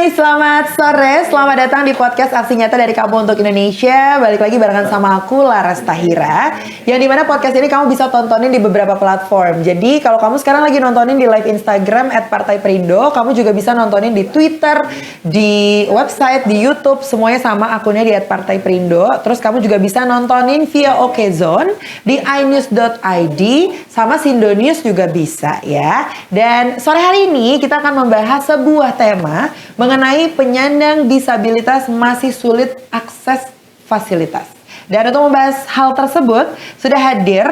Hai, selamat sore. Selamat datang di podcast Aksi Nyata dari Kamu Untuk Indonesia. Balik lagi barengan sama aku, Laras Tahira. Yang dimana podcast ini kamu bisa tontonin di beberapa platform. Jadi kalau kamu sekarang lagi nontonin di live Instagram @partaiperindo, kamu juga bisa nontonin di Twitter, di website, di YouTube. Semuanya sama akunnya di @partaiperindo. Terus kamu juga bisa nontonin via Okezone di inews.id, sama Sindonews juga bisa ya. Dan sore hari ini kita akan membahas sebuah tema mengenai penyandang disabilitas masih sulit akses fasilitas. Dan untuk membahas hal tersebut sudah hadir,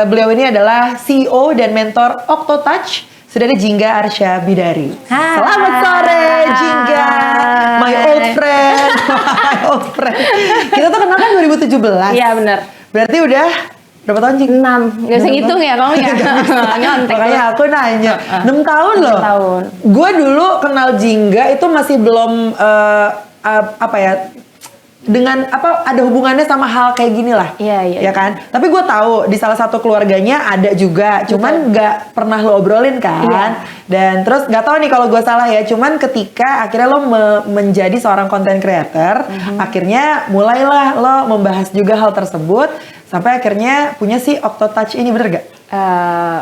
beliau ini adalah CEO dan mentor Octotouch, sudah ada Jingga Arsya Bidari. Hai. Selamat sore Jingga, my old friend. My old friend. Kita tuh kenal kan 2017. Iya benar. Berarti udah berapa tahun Jing? 6. Gak usah ngitung ya kamu ya. Nyontek. Makanya aku nanya 6 tahun loh. 6 tahun. Gue dulu kenal Jingga itu masih belum apa ya, dengan apa, ada hubungannya sama hal kayak gini lah. Iya. Ya kan? Tapi gue tahu di salah satu keluarganya ada juga, cuman nggak pernah lo obrolin kan. Iya. Dan terus nggak tahu nih kalau gue salah ya, cuman ketika akhirnya lo menjadi seorang content creator, akhirnya mulailah lo membahas juga hal tersebut sampai akhirnya punya si Octotouch ini, bener gak?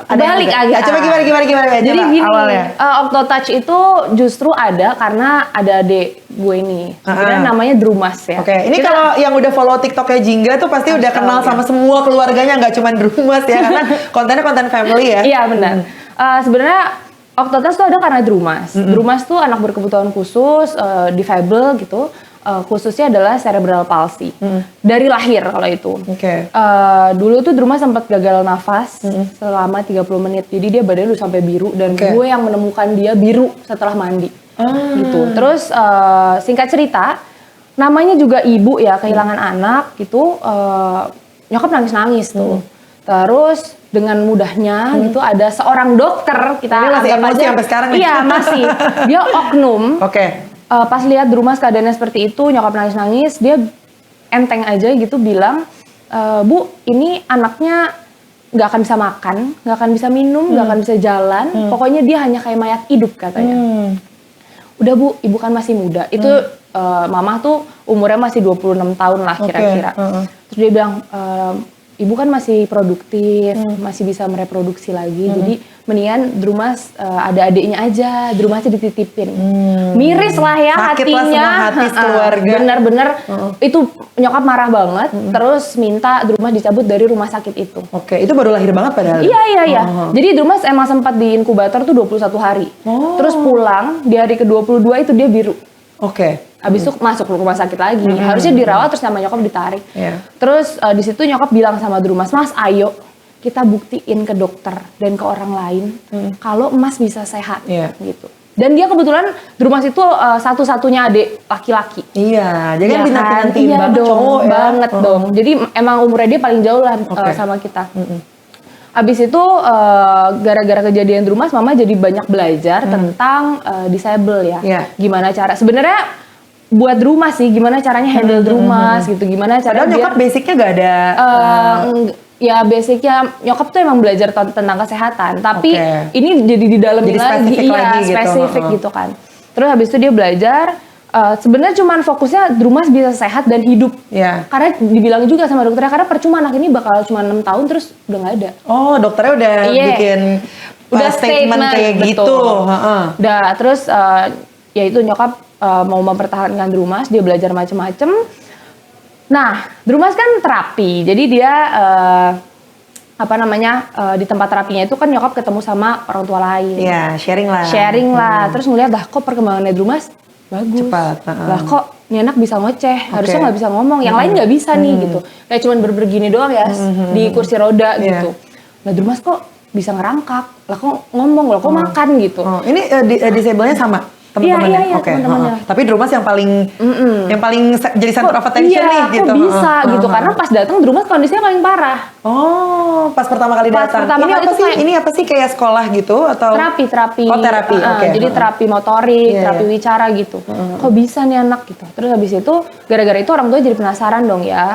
Balik agak. Coba gimana? Jadi gini, awalnya. Octotouch itu justru ada karena ada adik gue ini. Sebenarnya namanya Drumas ya. Oke, ini kalau yang udah follow TikToknya Jingga tuh pasti udah kenal sama semua keluarganya, nggak cuma Drumas ya, karena kontennya konten family ya. Iya benar. Sebenarnya Octotouch tuh ada karena Drumas. Drumas tuh anak berkebutuhan khusus, difabel gitu. Khususnya adalah cerebral palsy. Dari lahir kalau itu. Oke. Dulu tuh Drumas sempat gagal nafas selama 30 menit. Jadi dia badannya udah sampai biru dan gue yang menemukan dia biru setelah mandi. Gitu. Terus singkat cerita, namanya juga ibu ya, kehilangan anak gitu. Nyokap nangis-nangis tuh. Terus dengan mudahnya gitu ada seorang dokter, kita ini masih anggap emosi aja sampai sekarang nih. Iya, masih. Dia oknum. Oke. Pas lihat Drumas keadaannya seperti itu, nyokap nangis-nangis, dia enteng aja gitu bilang, Bu, ini anaknya nggak akan bisa makan, nggak akan bisa minum, nggak akan bisa jalan, pokoknya dia hanya kayak mayat hidup katanya. Udah Bu, ibu kan masih muda. Itu mamah tuh umurnya masih 26 tahun lah kira-kira. Terus dia bilang, ibu kan masih produktif, masih bisa mereproduksi lagi, jadi mendingan Drumas ada adiknya aja, Drumasnya dititipin. Miris lah ya Sakit hatinya. lah semua hati keluarga. Bener-bener itu nyokap marah banget, terus minta Drumas dicabut dari rumah sakit itu. Oke, itu baru lahir banget padahal. Iya. Jadi Drumas emang sempat di inkubator tuh 21 hari. Terus pulang di hari ke-22 itu dia biru. Oke. Abis itu masuk ke rumah sakit lagi. Harusnya dirawat terus sama nyokap ditarik. Yeah. Terus di situ nyokap bilang sama Drumas, Mas ayo kita buktiin ke dokter dan ke orang lain kalau Mas bisa sehat gitu. Dan dia kebetulan Drumas itu satu-satunya adik laki-laki. Iya, jadi kan Ya dinanti-nantiin iya banget dong, cowok ya. banget dong. Jadi emang umurnya dia paling jauh lah sama kita. Abis itu gara-gara kejadian Drumas, Mama jadi banyak belajar tentang disable ya. Yeah. Gimana cara sebenarnya buat Drumas sih, gimana caranya handle Drumas gitu, gimana cara Padahal nyokap basicnya gak ada. Ya basicnya nyokap tuh emang belajar tentang kesehatan, tapi ini jadi di dalam Jadi lagi, spesifik gitu kan. Terus habis itu dia belajar, sebenarnya cuman fokusnya Drumas bisa sehat dan hidup. Yeah. Karena dibilang juga sama dokternya, karena percuma anak ini bakal cuma 6 tahun terus udah nggak ada. Oh, dokternya udah bikin udah statement kayak betul. gitu. Udah, terus ya itu nyokap mau mempertahankan Drumas, dia belajar macem-macem. Nah, Drumas kan terapi, jadi dia di tempat terapinya itu kan nyokap ketemu sama orang tua lain. Iya, sharing lah. Terus ngeliat dah kok perkembangannya Drumas bagus. Cepat. Lah kok nih anak bisa ngoceh, harusnya nggak bisa ngomong, yang lain nggak bisa nih gitu. Kayak cuman begini doang ya di kursi roda gitu. Nah, Drumas kok bisa ngerangkak, lah kok ngomong, lah kok makan gitu. Ini disable-nya sama teman-temannya. Iya, teman-temannya. Tapi Drumas yang paling jadi center of attention nih gitu. Kok bisa gitu, karena pas datang Drumas kondisinya paling parah. Oh, pas pertama kali datang. Ini apa sih kayak sekolah gitu atau terapi? Oh, terapi. Oke. Jadi terapi motorik, terapi wicara gitu. Kok bisa nih anak gitu. Terus habis itu gara-gara itu orang tua jadi penasaran dong ya,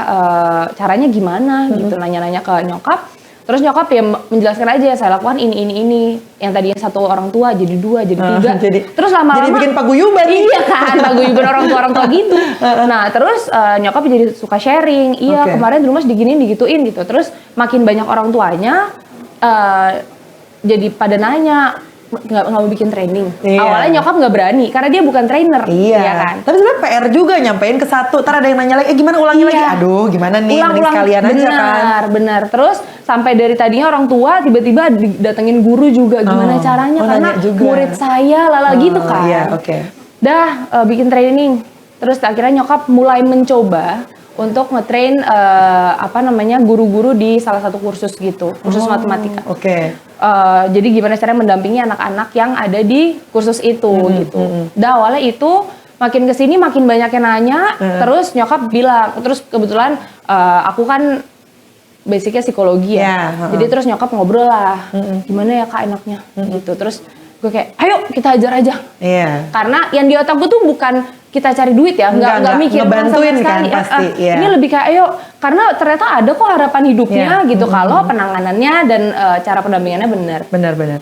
caranya gimana gitu, nanya-nanya ke nyokap. Terus nyokap ya menjelaskan aja, saya lakukan ini. Yang tadinya satu orang tua jadi 2, jadi 3. Terus lama-lama jadi bikin paguyuban. Iya kan, paguyuban orang tua gitu. Nah terus nyokap jadi suka sharing. Iya kemarin di rumah diginiin digituin gitu. Terus makin banyak orang tuanya jadi pada nanya, nggak mau bikin training. Awalnya nyokap nggak berani karena dia bukan trainer, ya kan. Tapi sebenarnya PR juga nyampein ke satu. Ntar ada yang nanya lagi, gimana ulangi lagi? Aduh, gimana nih? Mending sekalian aja kan. Benar. Terus sampai dari tadinya orang tua tiba-tiba datengin guru juga gimana caranya karena murid saya gitu kan. Iya, Dah bikin training. Terus akhirnya nyokap mulai mencoba untuk ngetrain guru-guru di salah satu kursus gitu, kursus matematika. Jadi gimana caranya mendampingi anak-anak yang ada di kursus itu gitu. Awalnya itu makin kesini makin banyak yang nanya, terus nyokap bilang, terus kebetulan aku kan basicnya psikologi ya, jadi terus nyokap ngobrol lah, gimana ya kak enaknya gitu. Terus gue kayak, ayo kita ajar aja, karena yang di otak gue tuh bukan kita cari duit ya, nggak mikir ngebantuin kan pasti. Ini lebih kayak ayo, karena ternyata ada kok harapan hidupnya gitu kalau penanganannya dan cara pendampingannya benar.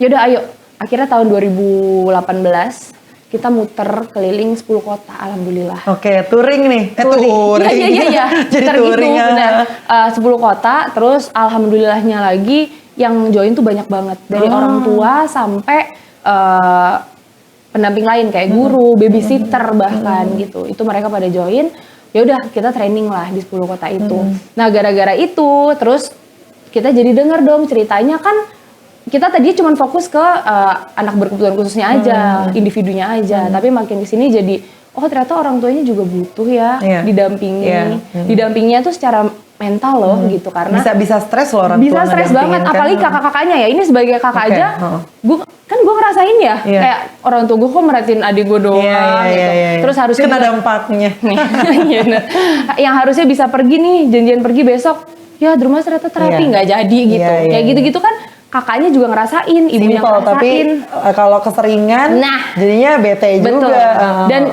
Yaudah ayo, akhirnya tahun 2018 kita muter keliling 10 kota, alhamdulillah. Touring nih. Touring. Iya. Jadi touring gitu, benar. 10 kota, terus alhamdulillahnya lagi yang join tuh banyak banget dari orang tua sampai pendamping lain kayak guru, babysitter bahkan gitu. Itu mereka pada join. Ya udah kita training lah di 10 kota itu. Nah, gara-gara itu terus kita jadi dengar dong ceritanya kan kita tadinya cuma fokus ke anak berkebutuhan khususnya aja, individunya aja. Tapi makin kesini jadi oh ternyata orang tuanya juga butuh ya didampingi. Didampinginya tuh secara mental loh gitu karena bisa stres loh orang tua. Bisa stres banget kan? Apalagi kakak-kakaknya ya. Ini sebagai kakak aja gue ngerasain ya kayak orang tua gue kok merhatiin adik gue doang gitu. Terus harusnya kena dampaknya. Yang harusnya bisa pergi nih, janjian pergi besok. Ya di rumah ternyata terapi nggak jadi gitu. Kayak gitu-gitu kan kakaknya juga ngerasain, ibunya ngerasain. Tapi kalau keseringan jadinya bete juga. Dan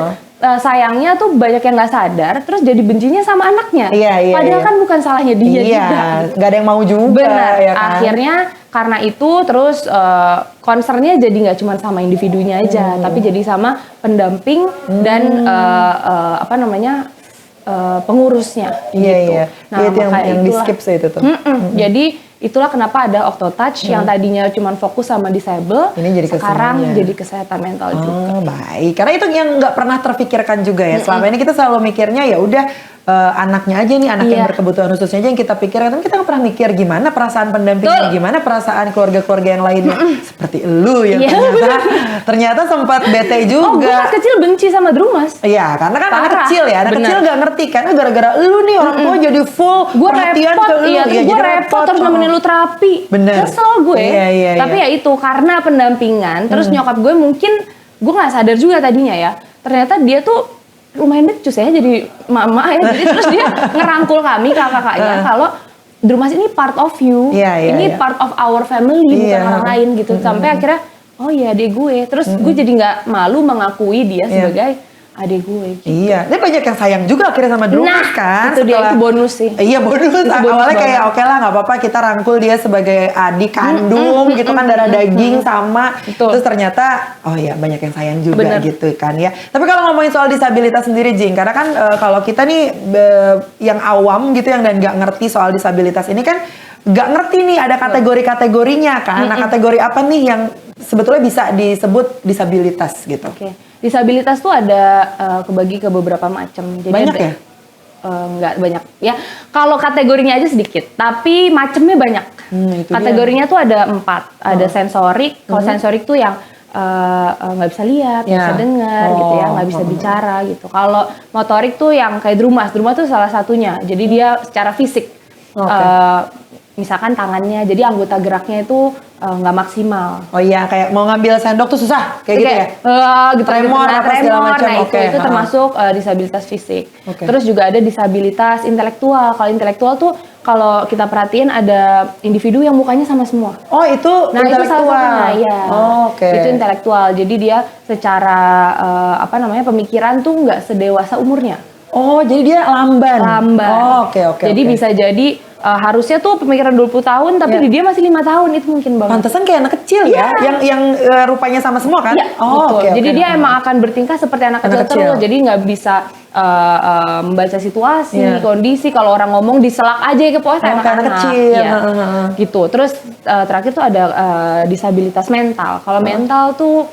sayangnya tuh banyak yang nggak sadar, terus jadi bencinya sama anaknya. Padahal kan bukan salahnya dia juga. Nggak ada yang mau juga. Benar. Ya kan? Akhirnya karena itu terus concernnya jadi nggak cuma sama individunya aja, tapi jadi sama pendamping dan pengurusnya. Gitu. Nah, itu yang di skip sih itu tuh. Jadi itulah kenapa ada Octotouch yang tadinya cuma fokus sama disable, ini jadi sekarang jadi kesehatan mental juga. Baik, karena itu yang nggak pernah terpikirkan juga ya. Selama ini kita selalu mikirnya ya udah anaknya aja nih, anak yang berkebutuhan khususnya aja yang kita pikirkan. Tapi kita nggak pernah mikir gimana perasaan pendampingnya, gimana perasaan keluarga-keluarga yang lainnya. Seperti elu ya ternyata sempat bete juga. Oh, gue pas kecil benci sama Drumas. Iya, karena kan anak kecil ya, anak kecil nggak ngerti karena gara-gara elu nih orang tua jadi full perhatian ke lu. Gue repot terus nemenin lu terapi. Kesel gue. Tapi ya itu karena pendampingan. Terus nyokap gue mungkin gue nggak sadar juga tadinya ya. Ternyata dia tuh lumayan becus ya jadi mama ya. Jadi terus dia ngerangkul kami kakak-kakaknya kalau Drumas ini part of you. Ini part of our family bukan orang lain gitu. Sampai akhirnya oh iya adik gue. Terus gue jadi nggak malu mengakui dia sebagai adik gue gitu. Dia banyak yang sayang juga akhirnya sama Drumas kan. Itu dia, itu bonus sih. Iya bonus. Awalnya kayak oke lah nggak apa-apa kita rangkul dia sebagai adik kandung gitu kan, darah daging sama. Terus ternyata oh iya banyak yang sayang juga gitu kan ya. Tapi kalau ngomongin soal disabilitas sendiri Jing, karena kan kalau kita nih yang awam gitu yang dan nggak ngerti soal disabilitas ini kan nggak ngerti nih ada kategori-kategorinya kan. Nah kategori apa nih yang sebetulnya bisa disebut disabilitas gitu? Disabilitas tuh ada kebagi ke beberapa macam. Jadi banyak ya? Nggak banyak ya. Kalau kategorinya aja sedikit, tapi macamnya banyak. Kategorinya tuh ada 4. Ada sensorik. Kalau sensorik tuh yang nggak bisa lihat, nggak bisa dengar gitu ya, nggak bisa bicara gitu. Kalau motorik tuh yang kayak Drumas tuh salah satunya. Jadi dia secara fisik, misalkan tangannya, jadi anggota geraknya itu nggak maksimal. Oh iya, kayak mau ngambil sendok tuh susah, kayak gitu ya? Gitu, tremor, apa segala macam. Nah itu termasuk disabilitas fisik. Terus juga ada disabilitas intelektual. Kalau intelektual tuh kalau kita perhatiin ada individu yang mukanya sama semua. Oh itu intelektual? Itu salah satunya, ya. Itu intelektual. Jadi dia secara pemikiran tuh nggak sedewasa umurnya. Oh jadi dia lamban? Lamban. Oh, oke. Jadi bisa jadi harusnya tuh pemikiran 20 tahun tapi di dia masih 5 tahun, itu mungkin banget. Pantesan kayak anak kecil ya, yang rupanya sama semua kan? Iya, Oh, betul. oke, Jadi oke, dia emang akan bertingkah seperti anak kecil terus, jadi nggak bisa membaca situasi, kondisi. Kalau orang ngomong diselak aja ke pokoknya kayak anak anak-anak. kecil. Iya, gitu. Terus terakhir tuh ada disabilitas mental. Kalau mental tuh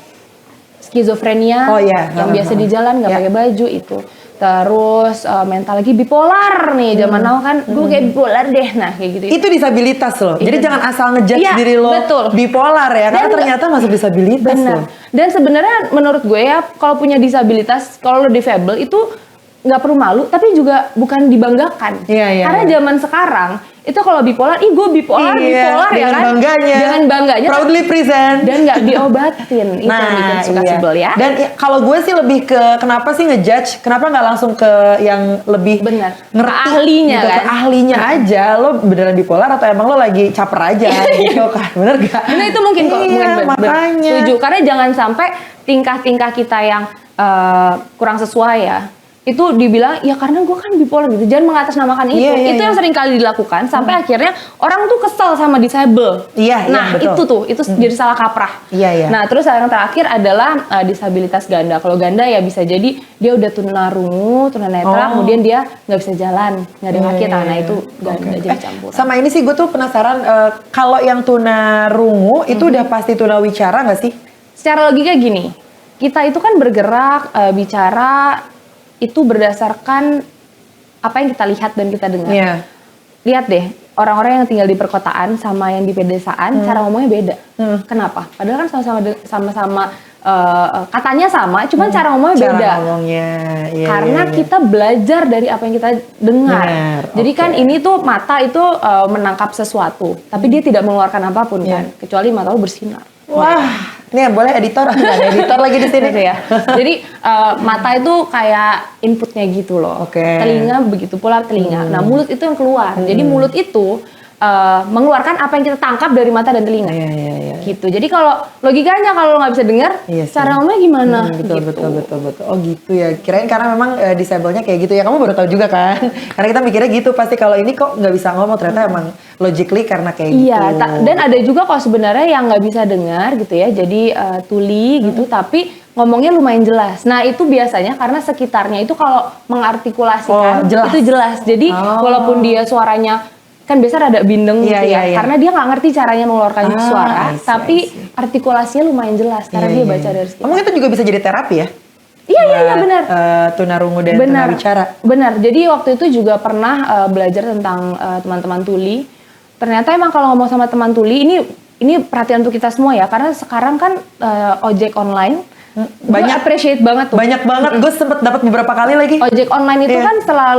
skizofrenia, yang biasa di jalan nggak pakai baju itu. Terus mental lagi bipolar nih, zaman now kan gue kayak bipolar deh, nah kayak gitu. Itu disabilitas loh, jadi jangan asal ngejudge diri lo betul. bipolar ya, karena ternyata masuk disabilitas loh. Dan sebenarnya menurut gue ya, kalau punya disabilitas, kalau lo difabel itu nggak perlu malu, tapi juga bukan dibanggakan. Karena zaman sekarang itu kalau bipolar, gue bipolar ya kan, dengan bangganya, proudly present, dan nggak diobatin. Itu yang bikin suka sebel ya. Dan kalau gue sih lebih ke kenapa sih ngejudge, kenapa nggak langsung ke yang lebih ngerti, ke ahlinya gitu, kan? ke ahlinya aja. Lo beneran bipolar atau emang lo lagi caper aja gitu kan? Bener gak? Nah itu mungkin kok, makanya. Setuju, karena jangan sampai tingkah-tingkah kita yang kurang sesuai ya, itu dibilang ya karena gue kan bipolar gitu, jangan mengatasnamakan itu. Itu yang sering kali dilakukan sampai akhirnya orang tuh kesel sama disable. Nah itu jadi salah kaprah. Nah terus yang terakhir adalah disabilitas ganda. Kalau ganda ya bisa jadi dia udah tunarungu, tunanetra, kemudian dia nggak bisa jalan, nggak ada kaki. Nah itu ganda jadi campuran. Sama ini sih gue tuh penasaran, kalau yang tunarungu itu udah pasti tunawicara nggak sih? Secara logika gini, kita itu kan bergerak, bicara itu berdasarkan apa yang kita lihat dan kita dengar. Lihat deh, orang-orang yang tinggal di perkotaan sama yang di pedesaan, cara ngomongnya beda. Kenapa? Padahal kan sama-sama katanya sama, cuman cara ngomongnya beda. Karena kita belajar dari apa yang kita dengar. Jadi kan ini tuh mata itu menangkap sesuatu, tapi dia tidak mengeluarkan apapun kan, kecuali mata lu bersinar. Wah, ini ya boleh editor, nggak ada editor lagi di sini ya. Jadi mata itu kayak inputnya gitu loh. Telinga begitu pula telinga. Nah mulut itu yang keluar. Jadi mulut itu mengeluarkan apa yang kita tangkap dari mata dan telinga. Gitu. Jadi kalau logikanya kalau lo nggak bisa dengar, cara ngomongnya gimana? Betul. Oh gitu ya. Kirain karena memang disable-nya kayak gitu ya. Kamu baru tahu juga kan? Karena kita mikirnya gitu. Pasti kalau ini kok nggak bisa ngomong, ternyata emang logically karena kayak gitu. Iya. Dan ada juga kok sebenarnya yang nggak bisa dengar gitu ya. Jadi tuli gitu, tapi ngomongnya lumayan jelas. Nah itu biasanya karena sekitarnya itu kalau mengartikulasikan itu jelas. Jadi walaupun dia suaranya kan biasa rada bindeng gitu ya, karena dia nggak ngerti caranya mengeluarkan suara, tapi artikulasinya lumayan jelas karena dia baca dari sekitar. Mungkin itu juga bisa jadi terapi ya? Iya benar. Tunarungu dan tunawicara. Benar. Jadi waktu itu juga pernah belajar tentang teman-teman tuli. Ternyata emang kalau ngomong sama teman tuli ini perhatian untuk kita semua ya, karena sekarang kan ojek online banyak, appreciate banget tuh. Banyak banget. Gue sempet dapat beberapa kali lagi. Ojek online itu kan setelah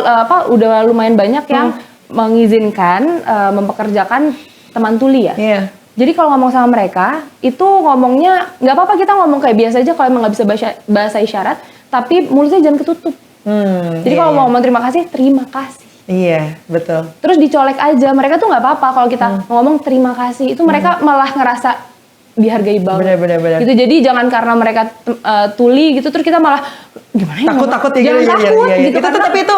udah lumayan banyak yang mengizinkan mempekerjakan teman tuli ya. Jadi kalau ngomong sama mereka itu ngomongnya nggak apa-apa, kita ngomong kayak biasa aja kalau emang nggak bisa bahasa isyarat, tapi mulutnya jangan ketutup. Jadi kalau mau ngomong terima kasih. Iya betul. Terus dicolek aja, mereka tuh nggak apa-apa kalau kita ngomong terima kasih, itu mereka malah ngerasa dihargai banget. Bener. Gitu. Jadi jangan karena mereka tuli gitu terus kita malah gimana ya? Takut ya jangan takut gitu. Itu tapi itu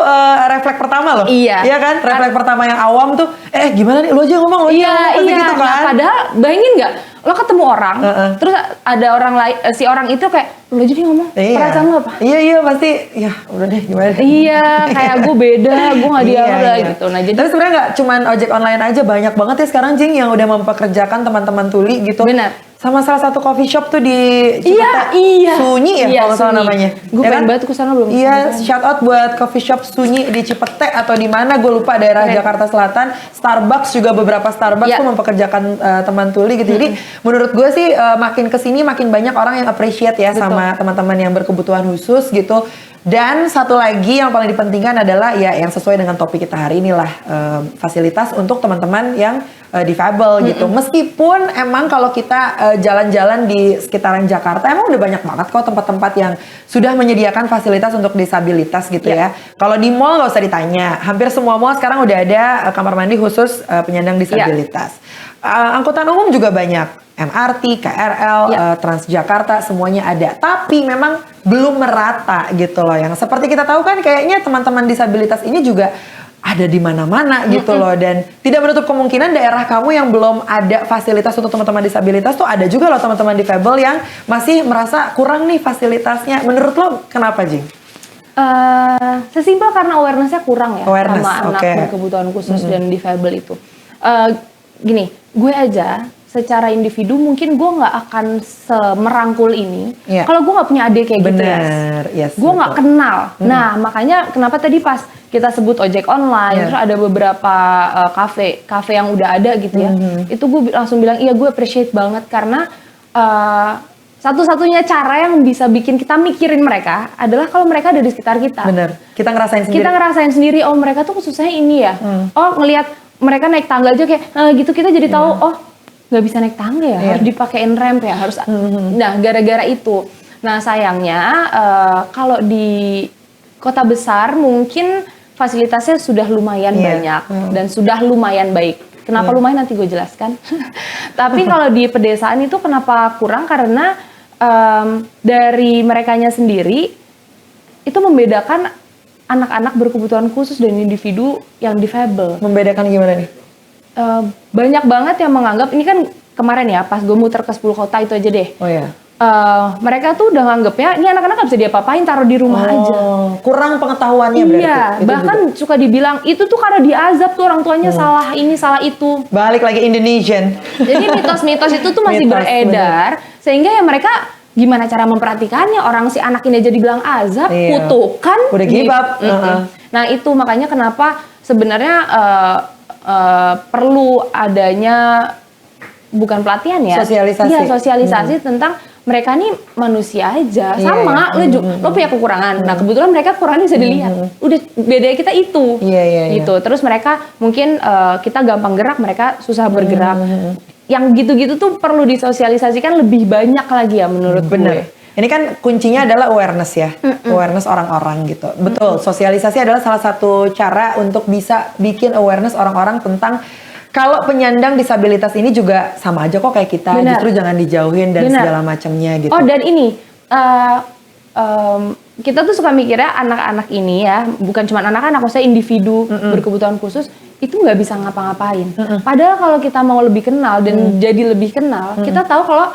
refleks pertama loh. Iya kan? Refleks pertama yang awam tuh gimana nih, lo aja ngomong, gitu kan. Nah, padahal bayangin nggak, lo ketemu orang terus ada orang lain, si orang itu kayak lo jadi ngomong, perasaan lo apa? Iya pasti ya udah deh gimana. Iya kayak gue beda, gue nggak dianggap gitu. Nah jadi tapi sebenarnya nggak cuman ojek online aja, banyak banget ya sekarang Jing yang udah mempekerjakan teman-teman tuli gitu. Benar. Sama salah satu coffee shop tuh di Cipete, Sunyi ya kalau salah namanya. Gue pengen banget kesana belum. Iya, shout out buat coffee shop Sunyi di Cipete atau di mana gue lupa, daerah Jakarta Selatan. Starbucks juga, beberapa Starbucks tuh mempekerjakan teman tuli gitu. Jadi menurut gue sih makin kesini makin banyak orang yang appreciate ya sama teman-teman yang berkebutuhan khusus gitu. Dan satu lagi yang paling dipentingkan adalah ya yang sesuai dengan topik kita hari inilah, fasilitas untuk teman-teman yang difabel gitu. Meskipun emang kalau kita jalan-jalan di sekitaran Jakarta emang udah banyak banget kok tempat-tempat yang sudah menyediakan fasilitas untuk disabilitas gitu ya. Kalau di mall nggak usah ditanya, hampir semua mall sekarang udah ada kamar mandi khusus penyandang disabilitas. Angkutan umum juga banyak. MRT, KRL, Transjakarta, semuanya ada. Tapi memang belum merata gitu loh. Yang seperti kita tahu kan kayaknya teman-teman disabilitas ini juga ada di mana-mana gitu loh, dan tidak menutup kemungkinan daerah kamu yang belum ada fasilitas untuk teman-teman disabilitas tuh ada juga loh teman-teman difabel yang masih merasa kurang nih fasilitasnya. Menurut lo kenapa, Jing? Sesimpel karena awareness-nya kurang ya sama anak berkebutuhan khusus dan difabel itu. Gini, gue aja secara individu mungkin gue nggak akan semerangkul ini kalau gue nggak punya adik kayak gitu ya. Gue nggak kenal. Nah makanya kenapa tadi pas kita sebut ojek online, terus ada beberapa kafe yang udah ada gitu ya, itu gue langsung bilang iya gue appreciate banget karena satu-satunya cara yang bisa bikin kita mikirin mereka adalah kalau mereka ada di sekitar kita. Bener, kita ngerasain sendiri. Kita ngerasain sendiri, oh mereka tuh khususnya ini ya. Oh ngelihat mereka naik tangga aja kayak gitu, kita jadi tahu oh nggak bisa naik tangga ya, harus dipakein ramp ya, harus. Nah gara-gara itu. Nah sayangnya kalau di kota besar mungkin fasilitasnya sudah lumayan banyak dan sudah lumayan baik. Kenapa lumayan nanti gue jelaskan. Tapi kalau di pedesaan itu kenapa kurang, karena dari merekanya sendiri itu membedakan anak-anak berkebutuhan khusus dan individu yang difabel. Membedakan gimana nih? Banyak banget yang menganggap, ini kan kemarin ya pas gue muter ke 10 kota itu aja deh. Oh ya. Mereka tuh udah nganggep ya, ini anak-anak gak bisa diapa-apain, taruh di rumah aja. Kurang pengetahuannya berarti. Iya, bahkan juga suka dibilang itu tuh karena diazab tuh orang tuanya salah ini, salah itu. Balik lagi Indonesian. Jadi mitos-mitos itu tuh masih beredar, sehingga ya mereka gimana cara memperhatikannya, orang si anak ini aja dibilang azab, kutukan. Udah give up. Nah itu makanya kenapa sebenarnya perlu adanya bukan pelatihan ya, sosialisasi. Iya, sosialisasi tentang mereka nih manusia aja, sama lo punya kekurangan. Nah kebetulan mereka kekurangan bisa dilihat. Udah beda kita itu, gitu. Terus mereka mungkin kita gampang gerak, mereka susah bergerak. Yang gitu-gitu tuh perlu disosialisasikan lebih banyak lagi ya menurut gue. Ini kan kuncinya adalah awareness ya, awareness orang-orang gitu. Betul, sosialisasi adalah salah satu cara untuk bisa bikin awareness orang-orang tentang kalau penyandang disabilitas ini juga sama aja kok kayak kita, justru jangan dijauhin dan segala macamnya gitu. Oh dan ini, kita tuh suka mikirnya anak-anak ini ya, bukan cuma anak-anak, maksudnya individu berkebutuhan khusus, itu nggak bisa ngapa-ngapain. Padahal kalau kita mau lebih kenal dan jadi lebih kenal, kita tahu kalau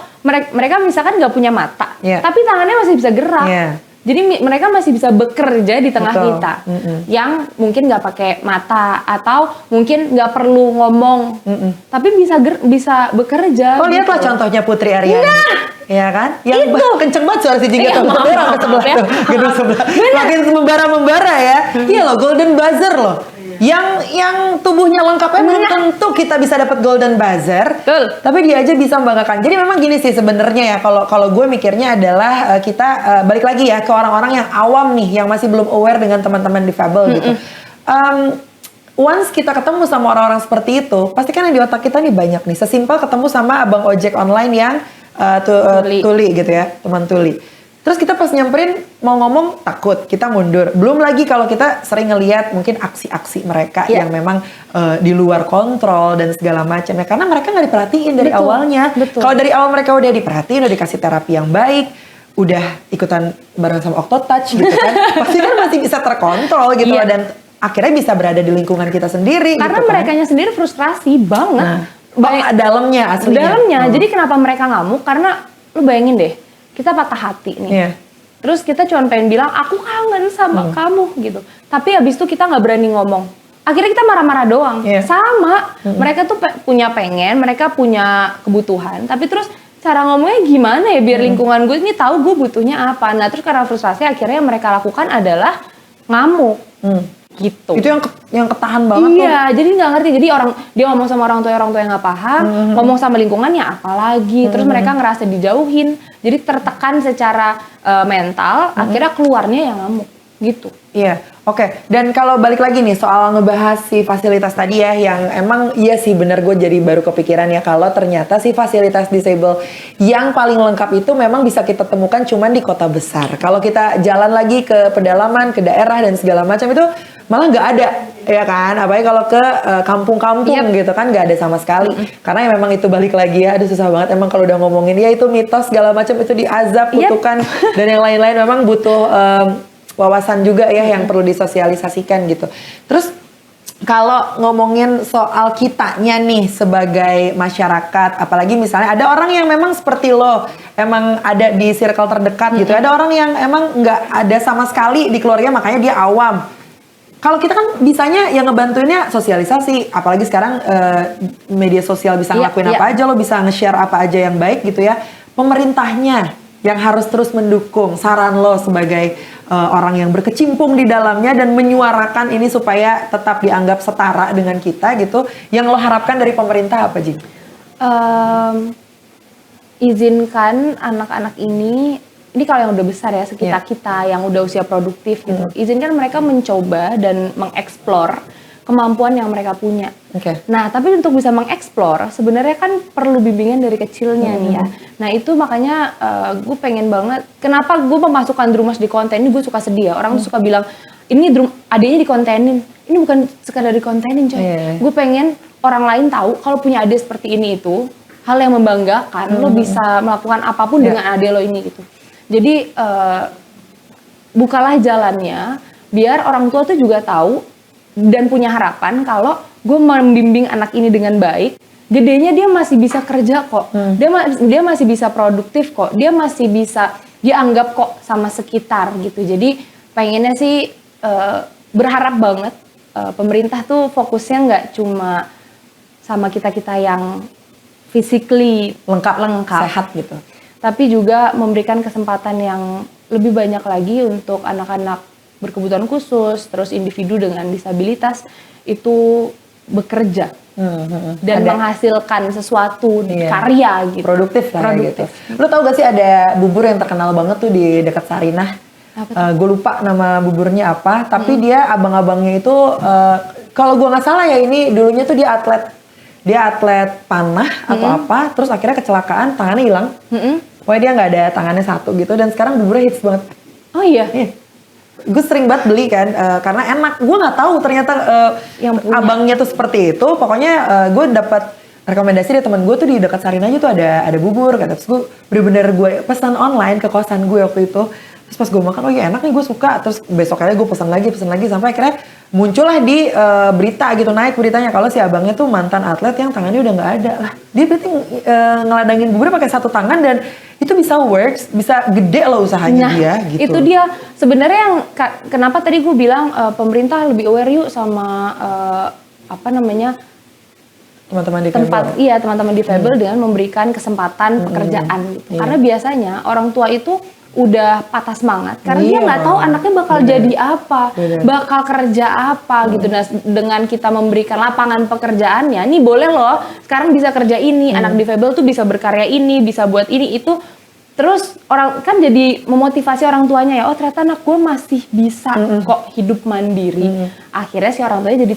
mereka misalkan nggak punya mata, tapi tangannya masih bisa gerak. Jadi mereka masih bisa bekerja di tengah kita, yang mungkin nggak pakai mata atau mungkin nggak perlu ngomong, tapi bisa bekerja. Oh lihatlah contohnya Putri Aryani, ya kan? Yang kenceng banget suara si Jingga tuh, orang ke sebelah tuh, gedung sebelah, makin membara-membara ya. Iya loh, golden buzzer loh. Yang tubuhnya lengkapnya belum tentu kita bisa dapat golden buzzer, tapi dia aja bisa membanggakan. Jadi memang gini sih sebenarnya ya, kalau gue mikirnya adalah kita balik lagi ya ke orang-orang yang awam nih, yang masih belum aware dengan teman-teman difabel gitu. Once kita ketemu sama orang-orang seperti itu, pasti kan yang di otak kita nih banyak nih. Sesimpel ketemu sama abang ojek online yang tuli gitu ya, teman tuli. Terus kita pas nyamperin mau ngomong takut, kita mundur. Belum lagi kalau kita sering ngelihat mungkin aksi-aksi mereka yang memang di luar kontrol dan segala macam ya. Karena mereka nggak diperhatiin dari awalnya. Kalau dari awal mereka udah diperhatiin, udah dikasih terapi yang baik, udah ikutan bareng sama Octotouch gitu kan, pasti kan masih bisa terkontrol gitu loh, dan akhirnya bisa berada di lingkungan kita sendiri. Karena gitu merekanya sendiri frustrasi banget. Dalamnya aslinya. Dalamnya. Jadi kenapa mereka ngamuk? Karena lu bayangin deh, kita patah hati nih. Terus kita cuma pengen bilang, aku kangen sama kamu gitu. Tapi abis itu kita nggak berani ngomong. Akhirnya kita marah-marah doang. Sama, mereka tuh punya pengen, mereka punya kebutuhan. Tapi terus cara ngomongnya gimana ya biar lingkungan gue ini tahu gue butuhnya apa. Nah terus karena frustrasi akhirnya yang mereka lakukan adalah ngamuk. Gitu. Itu yang ketahan banget. Iya, jadi nggak ngerti. Jadi dia ngomong sama orang tua yang nggak paham, ngomong sama lingkungannya apalagi. Terus mereka ngerasa dijauhin. Jadi tertekan secara mental, akhirnya keluarnya yang ngamuk. Gitu. Iya, oke. Dan kalau balik lagi nih soal ngebahas si fasilitas tadi ya, yang emang iya sih bener, gue jadi baru kepikiran ya kalau ternyata si fasilitas disable yang paling lengkap itu memang bisa kita temukan cuman di kota besar. Kalau kita jalan lagi ke pedalaman, ke daerah dan segala macam itu malah nggak ada, ya kan? Apalagi kalau ke kampung-kampung gitu kan nggak ada sama sekali. Karena ya memang itu balik lagi ya, aduh susah banget emang kalau udah ngomongin ya itu mitos segala macam, itu diazab, kutukan dan yang lain-lain, memang butuh wawasan juga ya yang perlu disosialisasikan gitu. Terus Kalau ngomongin soal kitanya nih sebagai masyarakat, apalagi misalnya ada orang yang memang seperti lo, emang ada di circle terdekat gitu. Ada orang yang emang nggak ada sama sekali di keluarga, makanya dia awam. Kalau kita kan bisanya yang ngebantuinnya sosialisasi, apalagi sekarang media sosial bisa ngelakuin apa aja, lo bisa nge-share apa aja yang baik gitu ya. Pemerintahnya yang harus terus mendukung, saran lo sebagai orang yang berkecimpung di dalamnya dan menyuarakan ini supaya tetap dianggap setara dengan kita gitu. Yang lo harapkan dari pemerintah apa, Jing? Izinkan anak-anak ini kalau yang udah besar ya, sekitar kita yang udah usia produktif gitu, izinkan mereka mencoba dan mengeksplor kemampuan yang mereka punya. Nah, tapi untuk bisa mengeksplor sebenarnya kan perlu bimbingan dari kecilnya nih ya. Nah, itu makanya gue pengen banget, kenapa gue memasukkan Drumas di konten ini, gue suka sedih ya. Orang suka bilang, ini adiknya dikontenin. Ini bukan sekadar dikontenin coy. Gue pengen orang lain tahu kalau punya adik seperti ini itu hal yang membanggakan. Lo bisa melakukan apapun dengan adik lo ini gitu. Jadi bukalah jalannya biar orang tua tuh juga tahu dan punya harapan kalau gue membimbing anak ini dengan baik, gedenya dia masih bisa kerja kok, dia masih bisa produktif kok, dia masih bisa dianggap kok sama sekitar gitu. Jadi pengennya sih berharap banget pemerintah tuh fokusnya nggak cuma sama kita-kita yang physically lengkap, Sehat gitu. tapi juga memberikan kesempatan yang lebih banyak lagi untuk anak-anak berkebutuhan khusus, terus individu dengan disabilitas itu bekerja dan menghasilkan sesuatu karya gitu. Produktif lah gitu. Lu tau gak sih ada bubur yang terkenal banget tuh di dekat Sarinah? Gue lupa nama buburnya apa, tapi dia abang-abangnya itu kalau gue nggak salah ya, ini dulunya tuh dia atlet panah atau apa, terus akhirnya kecelakaan, tangannya hilang. Pokoknya dia nggak ada tangannya satu gitu, dan sekarang buburnya hits banget. Oh iya. Gue sering banget beli kan, karena enak. Gue nggak tahu ternyata yang abangnya tuh seperti itu. Pokoknya gue dapat rekomendasi dari teman gue tuh di dekat Sarinah aja tuh ada bubur kan. Terus gue bener-bener gue pesan online ke kosan gue waktu itu. Terus pas gue makan, oh iya enak nih, gue suka. Terus besoknya gue pesan lagi sampai akhirnya muncullah di berita gitu, naik beritanya kalau si abangnya tuh mantan atlet yang tangannya udah nggak ada lah. Dia berarti ngeladangin buburnya pakai satu tangan dan itu bisa works, bisa gede loh usahanya dia gitu. Itu dia sebenarnya yang kenapa tadi gue bilang pemerintah lebih aware yuk sama teman-teman di teman-teman difabel dengan memberikan kesempatan pekerjaan gitu. Karena biasanya orang tua itu udah patah semangat karena dia nggak tahu anaknya bakal jadi apa, bakal kerja apa gitu. Nah, dengan kita memberikan lapangan pekerjaannya, nih boleh loh sekarang bisa kerja ini, anak difabel tuh bisa berkarya ini, bisa buat ini itu. Terus orang kan jadi memotivasi orang tuanya ya, oh ternyata anak gue masih bisa kok hidup mandiri. Akhirnya si orang tuanya jadi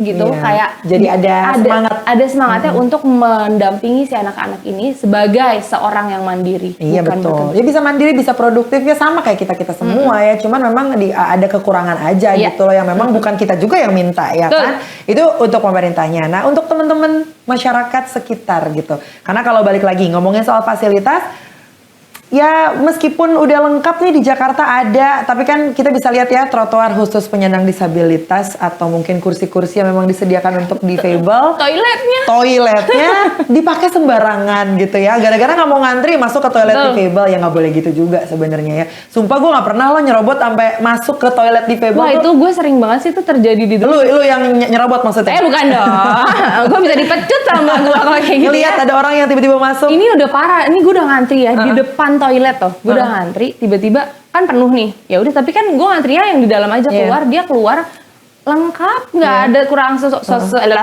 kayak jadi ada semangatnya untuk mendampingi si anak-anak ini sebagai seorang yang mandiri. Iya betul. Ya bisa mandiri, bisa produktif ya sama kayak kita semua ya. Cuman memang ada kekurangan aja gitu loh yang memang bukan kita juga yang minta ya kan. Itu untuk pemerintahnya. Nah untuk teman-teman masyarakat sekitar gitu. Karena kalau balik lagi ngomongin soal fasilitas, ya meskipun udah lengkap nih di Jakarta ada, tapi kan kita bisa lihat ya trotoar khusus penyandang disabilitas atau mungkin kursi-kursi yang memang disediakan untuk difabel. Toiletnya dipakai sembarangan gitu ya. Gara-gara nggak mau ngantri masuk ke toilet difabel, ya nggak boleh gitu juga sebenarnya ya. Sumpah gue nggak pernah lo nyerobot sampai masuk ke toilet difabel. Wah itu gue sering banget sih itu terjadi di dulu. Lu yang nyerobot maksudnya? Bukan dong. Gue bisa dipecut sama gue kalau kayak gitu. Ngeliat ada orang yang tiba-tiba masuk. Ini udah parah. Ini gue udah ngantri ya di depan toilet tuh, gue udah ngantri, tiba-tiba kan penuh nih, ya udah tapi kan gue ngantrinya yang di dalam aja keluar, dia keluar lengkap, nggak ada kurang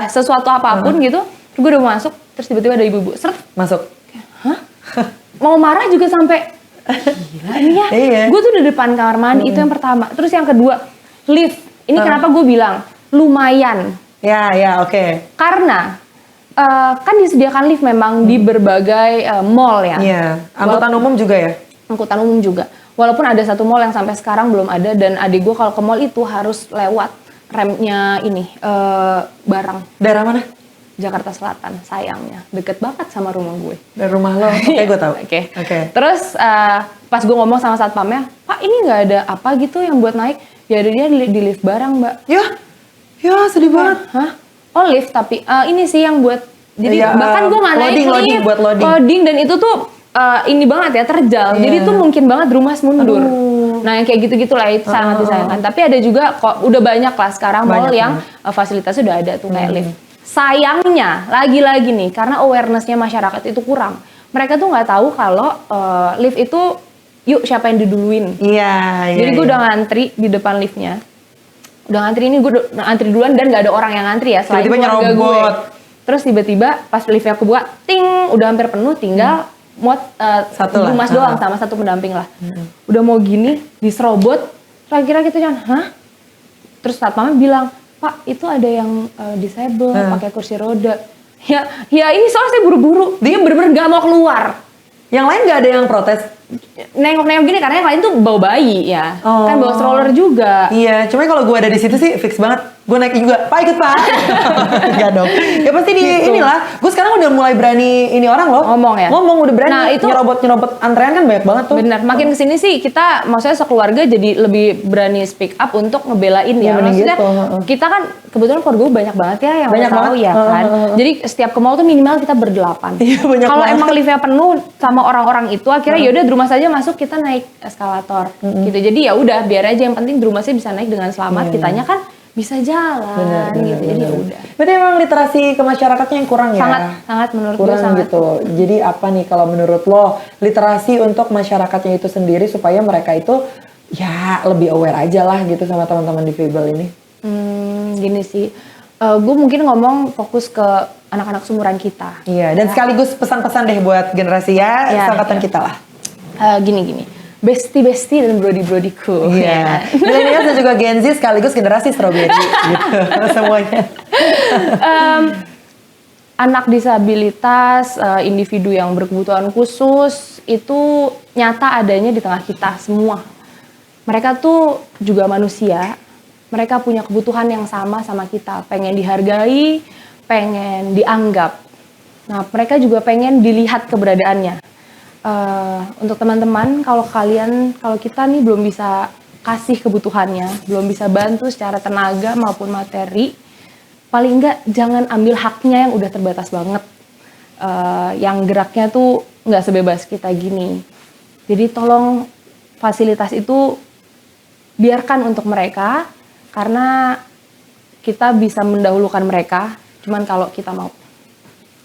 sesuatu apapun gitu, gue udah masuk, terus tiba-tiba ada ibu-ibu, seret masuk, hah? Mau marah juga sampai, gila nih ya, gue tuh di depan kamar mandi itu yang pertama, terus yang kedua lift, ini kenapa gue bilang lumayan, oke. Karena kan disediakan lift memang di berbagai mall ya. Iya. Angkutan umum juga ya? Angkutan umum juga. Walaupun ada satu mall yang sampai sekarang belum ada dan adik gue kalau ke mall itu harus lewat remnya ini barang. Daerah mana? Jakarta Selatan, sayangnya. Deket banget sama rumah gue. Dari rumah lo? Oke, gue tahu. Oke. Terus pas gue ngomong sama satpamnya, Pak ini nggak ada apa gitu yang buat naik? Ya ada dia di lift barang, Mbak. Ya Ya sedih banget. Hah? Oh lift tapi ini sih yang buat jadi Iya, bahkan gue nggak naik loading, lift, buat loading. dan itu tuh ini banget ya terjal. Iya. Jadi tuh mungkin banget rumah mundur. Nah yang kayak gitu-gitu lah itu sangat disayangkan. Tapi ada juga kok udah banyak lah sekarang mall Banyak yang fasilitasnya udah ada tuh kayak lift. Sayangnya lagi-lagi nih karena awarenessnya masyarakat itu kurang. Mereka tuh nggak tahu kalau lift itu yuk siapa yang diduluin. Iya. Jadi gue udah ngantri di depan liftnya. Udah ngantri ini gue udah ngantri duluan dan gak ada orang yang ngantri ya selain Tiba-tiba keluarga gue. nyerobot. Terus tiba-tiba pas liftnya kebuka, ting udah hampir penuh tinggal muat Satu lah. Mas doang sama satu pendamping lah. Udah mau gini diserobot, kira-kira gitu kan, hah? Terus satpamnya bilang, Pak itu ada yang disable pakai kursi roda. Ya ini soalnya saya buru-buru, dia bener-bener gak mau keluar. Yang lain nggak ada yang protes? Nengok-nengok gini karena yang lain tuh bawa bayi ya, kan bawa stroller juga. Iya, cuma kalau gue ada di situ sih fix banget. Gue naik juga, Pak ikut Pak. Enggak dong. Ya pasti di Gitu. inilah. Gue sekarang udah mulai berani ini orang loh. Ngomong ya? Ngomong udah berani. Nah, itu- nyerobot antrean kan banyak banget tuh. Bener, makin kesini sih kita maksudnya sekeluarga jadi lebih berani speak up untuk ngebelain Ya, ya. mending Maksudnya gitu. kita kan kebetulan keluarga gue banyak banget ya yang Banyak tahu banget. ya kan. Jadi setiap ke mall tuh minimal kita berdelapan. Iya, banyak Kalau banget. emang liftnya penuh sama orang-orang itu akhirnya yaudah di rumah saja masuk kita naik eskalator gitu. Jadi ya udah biar aja yang penting di rumah saya bisa naik dengan selamat. Kitanya kan bisa jalan gitu. Jadi ya udah. Berarti emang literasi ke masyarakatnya yang kurang ya? Sangat menurut gue Kurang sangat. gitu. Jadi apa nih kalau menurut lo literasi untuk masyarakatnya itu sendiri supaya mereka itu ya lebih aware aja lah gitu sama teman-teman difabel ini? Gini sih. Gue mungkin ngomong fokus ke anak-anak seumuran kita. Iya, dan sekaligus pesan-pesan deh buat generasi ya, Iya, seangkatan iya. kita lah. Gini. Besti-besti dan brodi-brodiku. Iya. Milenial dan juga Gen Z sekaligus generasi strawberry gitu. Semuanya. Anak disabilitas, individu yang berkebutuhan khusus itu nyata adanya di tengah kita semua. Mereka tuh juga manusia. Mereka punya kebutuhan yang sama kita. Pengen dihargai, pengen dianggap. Nah, mereka juga pengen dilihat keberadaannya. Untuk teman-teman, kalau kita nih belum bisa kasih kebutuhannya, belum bisa bantu secara tenaga maupun materi, paling enggak jangan ambil haknya yang udah terbatas banget, yang geraknya tuh nggak sebebas kita gini. Jadi tolong fasilitas itu biarkan untuk mereka, karena kita bisa mendahulukan mereka, cuman kalau kita mau.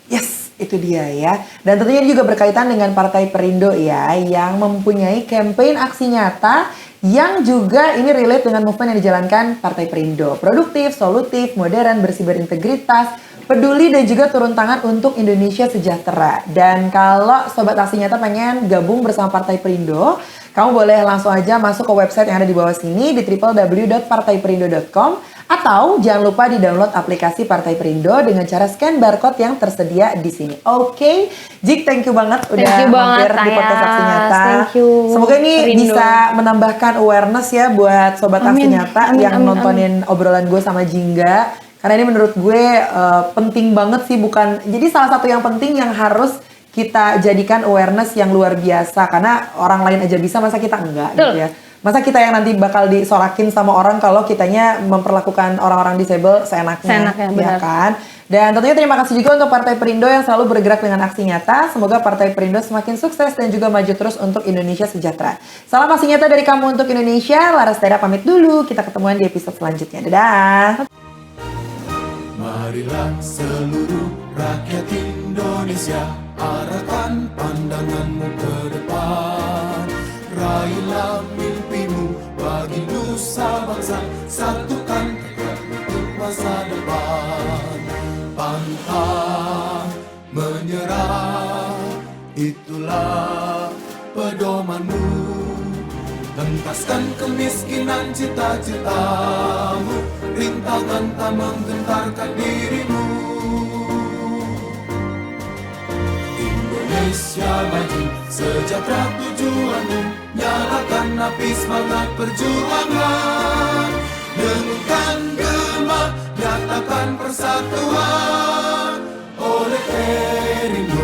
Yes, itu dia ya. Dan tentunya juga berkaitan dengan Partai Perindo ya, yang mempunyai campaign aksi nyata yang juga ini relate dengan movement yang dijalankan Partai Perindo. Produktif, solutif, modern, bersih berintegritas, peduli dan juga turun tangan untuk Indonesia sejahtera. Dan kalau Sobat Aksi Nyata pengen gabung bersama Partai Perindo, kamu boleh langsung aja masuk ke website yang ada di bawah sini di www.partaiperindo.com. Atau jangan lupa di-download aplikasi Partai Perindo dengan cara scan barcode yang tersedia di sini. Oke, Jik, thank you banget udah Thank you mampir banget, di podcast Aksi Ayas. Nyata. Thank you, Semoga ini Perindo. bisa menambahkan awareness ya buat Sobat Aksi Amin. Nyata Amin, yang amin, nontonin obrolan gue sama Jingga. Karena ini menurut gue penting banget sih, jadi salah satu yang penting yang harus kita jadikan awareness yang luar biasa. Karena orang lain aja bisa, masa kita enggak gitu ya. Masa kita yang nanti bakal disorakin sama orang kalau kitanya memperlakukan orang-orang disable seenaknya, Seenaknya, ya benar. kan? Dan tentunya terima kasih juga untuk Partai Perindo yang selalu bergerak dengan aksi nyata. Semoga Partai Perindo semakin sukses dan juga maju terus untuk Indonesia sejahtera. Salam aksi nyata dari kamu untuk Indonesia. Laras Tera pamit dulu. Kita ketemuan di episode selanjutnya. Dadah! Marilah seluruh rakyat Indonesia, arahkan pandanganmu ke depan. Raihlah mimpimu bagi nusa bangsa, satukan tekad untuk masa depan. Pantang menyerah, itulah pedomanmu. Hentaskan kemiskinan cita-citamu, rintangan tak menggentarkan dirimu. Indonesia maju, sejahtera tujuanmu, nyalakan api semangat perjuangan. Dengunkan gema, nyatakan persatuan oleh Perindo.